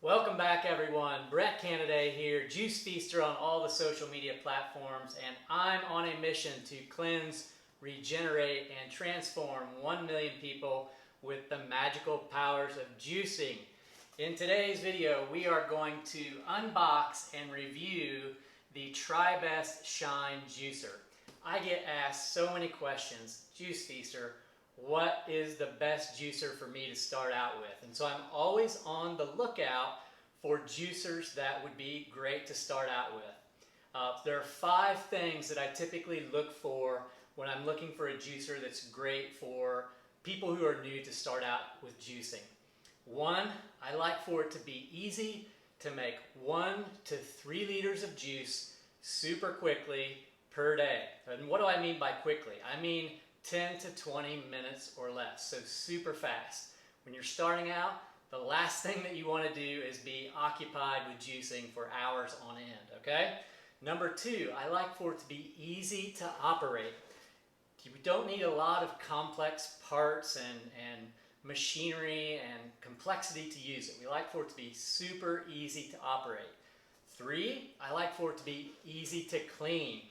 Welcome back everyone, Brett Canaday here, Juice Feaster on all the social media platforms, and I'm on a mission to cleanse, regenerate, and transform 1 million people with the magical powers of juicing. In today's video, we are going to unbox and review the Tribest Shine Juicer. I get asked so many questions, Juice Feaster, what is the best juicer for me to start out with? And so I'm always on the lookout for juicers that would be great to start out with. There are 5 things that I typically look for when I'm looking for a juicer that's great for people who are new to start out with juicing. 1, I like for it to be easy to make 1 to 3 liters of juice super quickly per day. And what do I mean by quickly? I mean 10 to 20 minutes or less, so super fast. When you're starting out, the last thing that you want to do is be occupied with juicing for hours on end, okay? Number 2, I like for it to be easy to operate. You don't need a lot of complex parts and machinery and complexity to use it. We like for it to be super easy to operate. 3, I like for it to be easy to clean.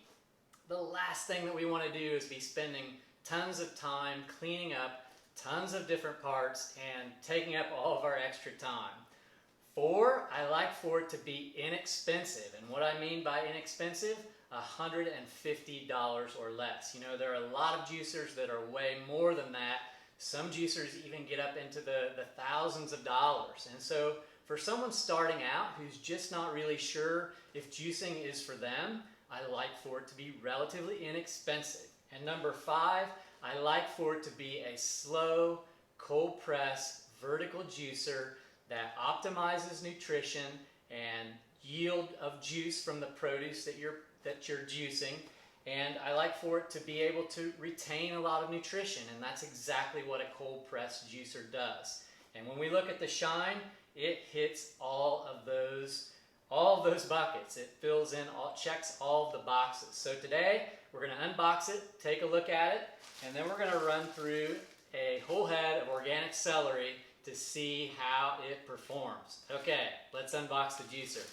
The last thing that we want to do is be spending tons of time cleaning up tons of different parts and taking up all of our extra time. 4, I like for it to be inexpensive. And what I mean by inexpensive, $150 or less. You know, there are a lot of juicers that are way more than that. Some juicers even get up into the thousands of dollars. And so for someone starting out who's just not really sure if juicing is for them, I like for it to be relatively inexpensive. And number 5, I like for it to be a slow, cold press, vertical juicer that optimizes nutrition and yield of juice from the produce that you're juicing. And I like for it to be able to retain a lot of nutrition, and that's exactly what a cold press juicer does. And when we look at the Shine, it hits all of those buckets. It fills in, checks all of the boxes. So today, we're going to unbox it, take a look at it, and then we're going to run through a whole head of organic celery to see how it performs. Okay, let's unbox the juicer.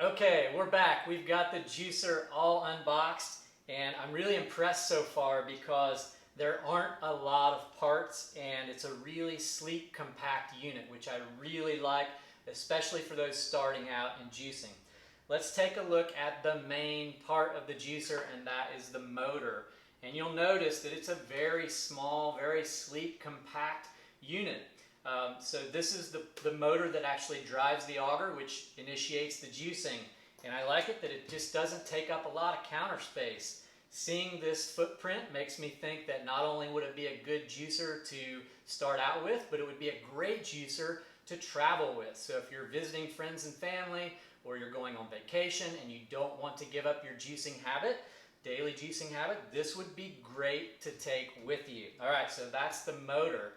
Okay, we're back. We've got the juicer all unboxed, and I'm really impressed so far because there aren't a lot of parts, and it's a really sleek, compact unit, which I really like, especially for those starting out in juicing. Let's take a look at the main part of the juicer, and that is the motor. And you'll notice that it's a very small, very sleek, compact unit. So this is the motor that actually drives the auger, which initiates the juicing. And I like it that it just doesn't take up a lot of counter space. Seeing this footprint makes me think that not only would it be a good juicer to start out with, but it would be a great juicer to travel with. So if you're visiting friends and family, or you're going on vacation and you don't want to give up your juicing habit, daily juicing habit, this would be great to take with you. All right, so that's the motor.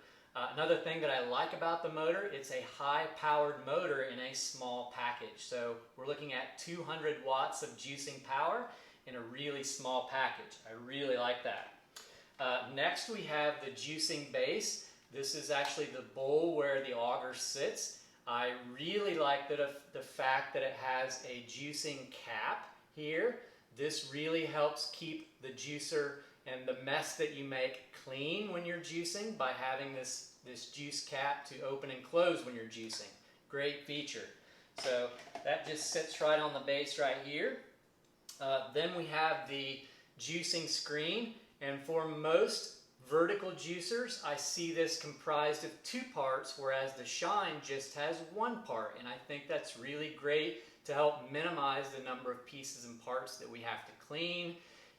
Another thing that I like about the motor, it's a high-powered motor in a small package. So we're looking at 200 watts of juicing power in a really small package. I really like that. Next we have the juicing base. This is actually the bowl where the auger sits. I really like the fact that it has a juicing cap here. This really helps keep the juicer and the mess that you make clean when you're juicing by having this juice cap to open and close when you're juicing. Great feature. So that just sits right on the base right here. Then we have the juicing screen, and for most vertical juicers, I see this comprised of 2 parts, whereas the Shine just has 1 part, and I think that's really great to help minimize the number of pieces and parts that we have to clean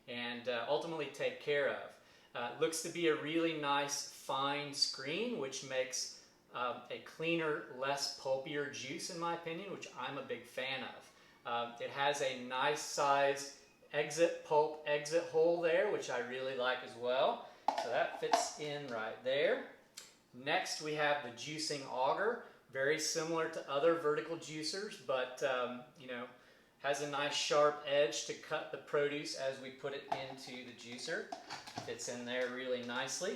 and ultimately take care of. Looks to be a really nice fine screen, which makes a cleaner, less pulpier juice in my opinion, which I'm a big fan of. It has a nice size pulp exit hole there, which I really like as well. So that fits in right there. Next we have the juicing auger. very similar to other vertical juicers, but you know, has a nice sharp edge to cut the produce as we put it into the juicer. Fits in there really nicely.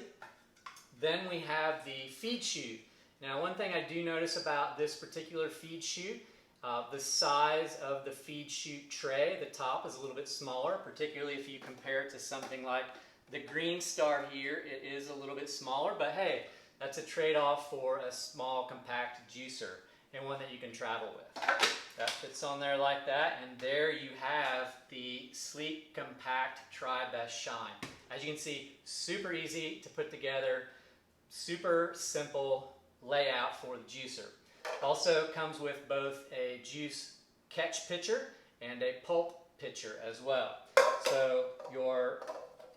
Then we have the feed chute. Now, one thing I do notice about this particular feed chute, the size of the feed chute tray, the top is a little bit smaller, particularly if you compare it to something like the Green Star here. It is a little bit smaller, but hey, that's a trade-off for a small, compact juicer and one that you can travel with. That fits on there like that, and there you have the sleek, compact Tribest Shine. As you can see, super easy to put together, super simple layout for the juicer. Also comes with both a juice catch pitcher and a pulp pitcher as well. So your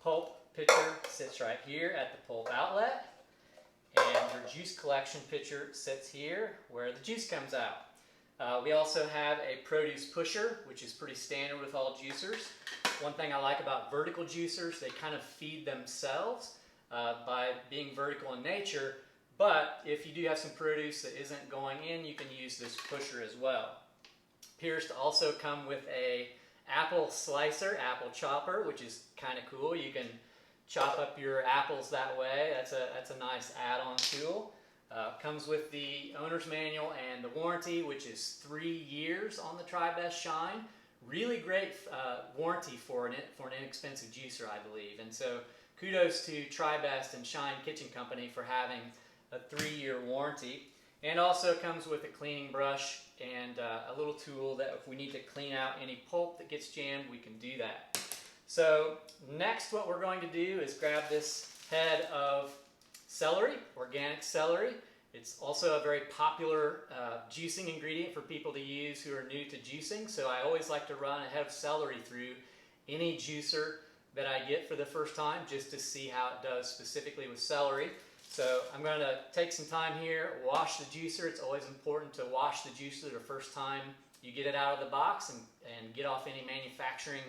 pulp pitcher sits right here at the pulp outlet, and your juice collection pitcher sits here where the juice comes out. We also have a produce pusher, which is pretty standard with all juicers. One thing I like about vertical juicers, they kind of feed themselves by being vertical in nature, but if you do have some produce that isn't going in, you can use this pusher as well. Appears to also come with a apple slicer, apple chopper, which is kind of cool. You can chop up your apples that way. That's a nice add-on tool. Comes with the owner's manual and the warranty, which is 3 years on the Tribest Shine. Really great warranty for an inexpensive juicer, I believe. And so kudos to Tribest and Shine Kitchen Company for having a 3-year warranty. And also comes with a cleaning brush and a little tool that if we need to clean out any pulp that gets jammed, we can do that. So next what we're going to do is grab this head of celery, organic celery. It's also a very popular juicing ingredient for people to use who are new to juicing. So I always like to run a head of celery through any juicer that I get for the first time just to see how it does specifically with celery. So I'm going to take some time here, wash the juicer. It's always important to wash the juicer the first time you get it out of the box and get off any manufacturing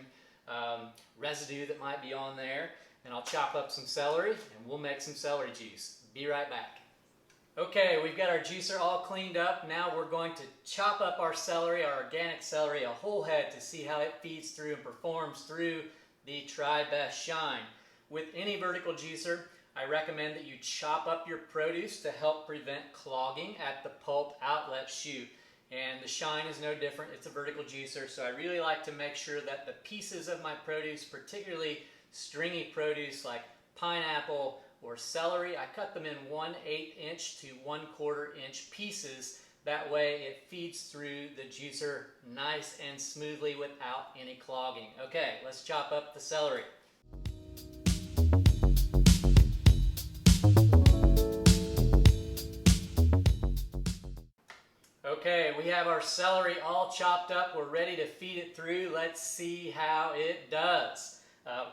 residue that might be on there. And I'll chop up some celery and we'll make some celery juice. Be right back. Okay, we've got our juicer all cleaned up. Now we're going to chop up our celery, our organic celery, a whole head to see how it feeds through and performs through the Tribest Shine. With any vertical juicer, I recommend that you chop up your produce to help prevent clogging at the pulp outlet chute. And the Shine is no different. It's a vertical juicer, so I really like to make sure that the pieces of my produce, particularly stringy produce like pineapple or celery, I cut them in 1/8 inch to 1/4 inch pieces. That way it feeds through the juicer nice and smoothly without any clogging. Okay, let's chop up the celery. Okay, we have our celery all chopped up. We're ready to feed it through. Let's see how it does.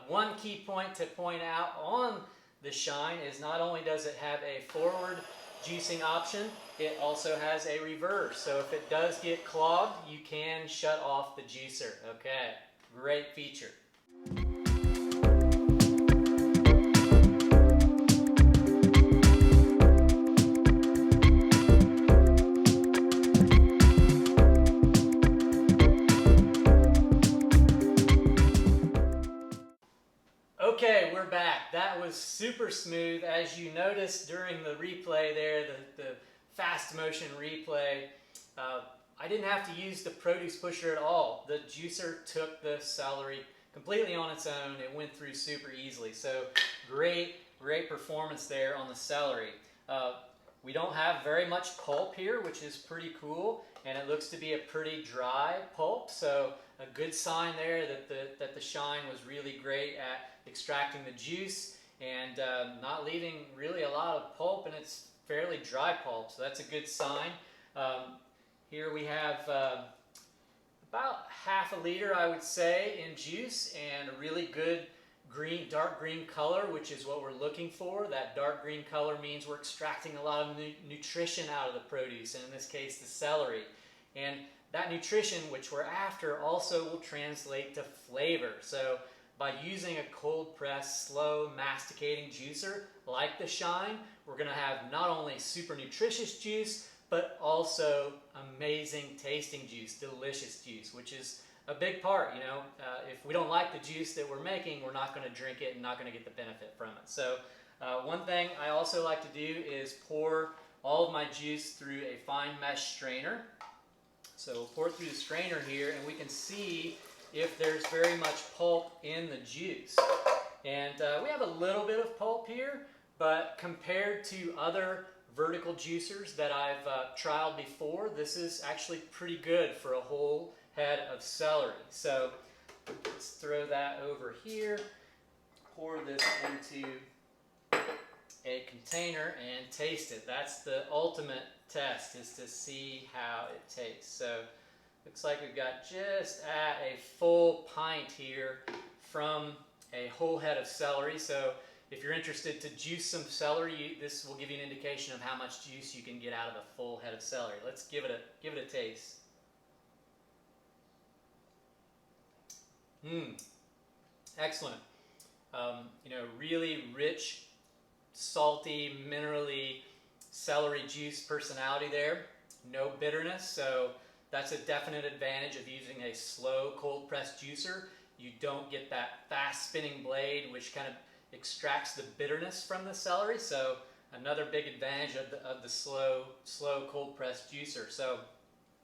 One key point to point out on the Shine is not only does it have a forward juicing option, it also has a reverse. So if it does get clogged, you can shut off the juicer. Okay, great feature. Okay, we're back. That was super smooth. As you noticed during the replay there, the fast motion replay, I didn't have to use the produce pusher at all. The juicer took the celery completely on its own. It went through super easily. So great performance there on the celery. We don't have very much pulp here, which is pretty cool, and it looks to be a pretty dry pulp. So a good sign there that the Shine was really great at extracting the juice and not leaving really a lot of pulp, and it's fairly dry pulp, so that's a good sign. Here we have about ½ a liter, I would say, in juice, and a really good dark green color, which is what we're looking for. That dark green color means we're extracting a lot of nutrition out of the produce, and in this case the celery. And that nutrition, which we're after, also will translate to flavor. So by using a cold press, slow masticating juicer like the Shine, we're going to have not only super nutritious juice, but also amazing tasting juice, delicious juice, which is a big part. You know, if we don't like the juice that we're making, we're not going to drink it and not going to get the benefit from it. So one thing I also like to do is pour all of my juice through a fine mesh strainer. So we'll pour it through the strainer here, and we can see if there's very much pulp in the juice. And we have a little bit of pulp here, but compared to other vertical juicers that I've trialed before, this is actually pretty good for a whole head of celery. So let's throw that over here, pour this into a container and taste it. That's the ultimate test, is to see how it tastes. So looks like we've got just at a full pint here from a whole head of celery. So if you're interested to juice some celery, this will give you an indication of how much juice you can get out of a full head of celery. Let's give it a taste. Excellent. You know, really rich, salty, minerally celery juice personality there. No bitterness, so that's a definite advantage of using a slow cold press juicer. You don't get that fast spinning blade, which kind of extracts the bitterness from the celery. So another big advantage of the slow cold press juicer. So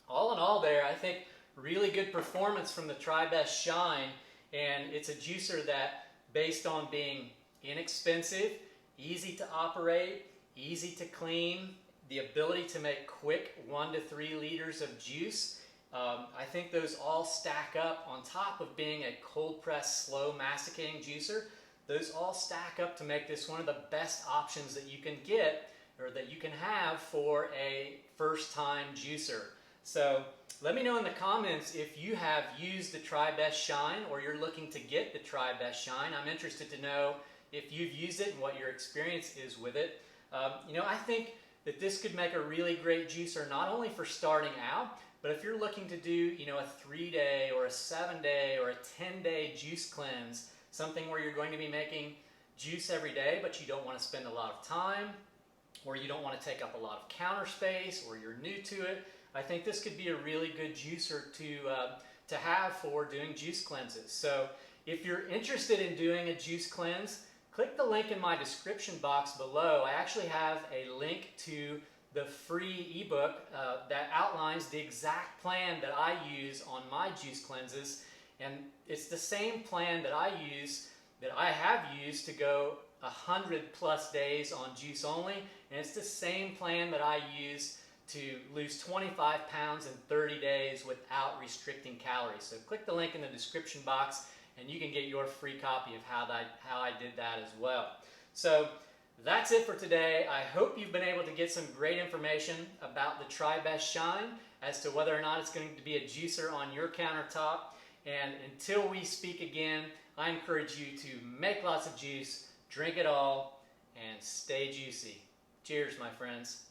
all in all there, I think really good performance from the Tribest Shine, and it's a juicer that, based on being inexpensive, easy to operate, easy to clean, the ability to make quick 1 to 3 liters of juice, I think those all stack up on top of being a cold press slow masticating juicer. Those all stack up to make this one of the best options that you can get, or that you can have, for a first time juicer. So let me know in the comments if you have used the Tribest Shine, or you're looking to get the Tribest Shine. I'm interested to know if you've used it and what your experience is with it. You know, I think that this could make a really great juicer, not only for starting out, but if you're looking to do, you know, a 3-day or a 7-day or a 10-day juice cleanse, something where you're going to be making juice every day, but you don't want to spend a lot of time, or you don't want to take up a lot of counter space, or you're new to it, I think this could be a really good juicer to have for doing juice cleanses. So if you're interested in doing a juice cleanse, click the link in my description box below. I actually have a link to the free ebook that outlines the exact plan that I use on my juice cleanses, and it's the same plan that I have used to go 100+ days on juice only, and it's the same plan that I use to lose 25 pounds in 30 days without restricting calories. So click the link in the description box and you can get your free copy of how I did that as well. So that's it for today. I hope you've been able to get some great information about the Tribest Shine as to whether or not it's going to be a juicer on your countertop. And until we speak again, I encourage you to make lots of juice, drink it all, and stay juicy. Cheers, my friends.